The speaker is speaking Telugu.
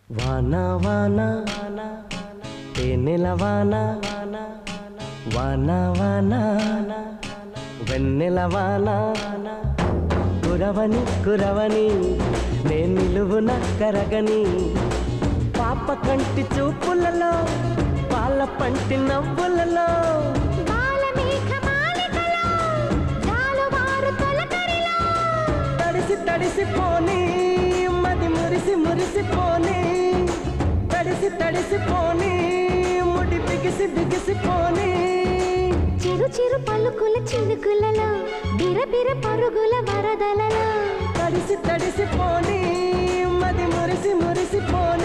వానా వానా తేనెల వానా వానా వానా వెన్నెల వానా కురవని కురవని నే నిలువున కరగని పాప కంటి చూపులలో పాల పంటి నవ్వులలో తడిసి తడిసిపోని మది మురిసి మురిసిపోని తడిసి తడిసిపోని ముడి బిగిసి బిగిసిపోని చిరు చిరు పలుకుల చినుకులలో బిరబిర పరుగుల వరదలలో తడిసి తడిసిపోని మది మురిసి మురిసిపోని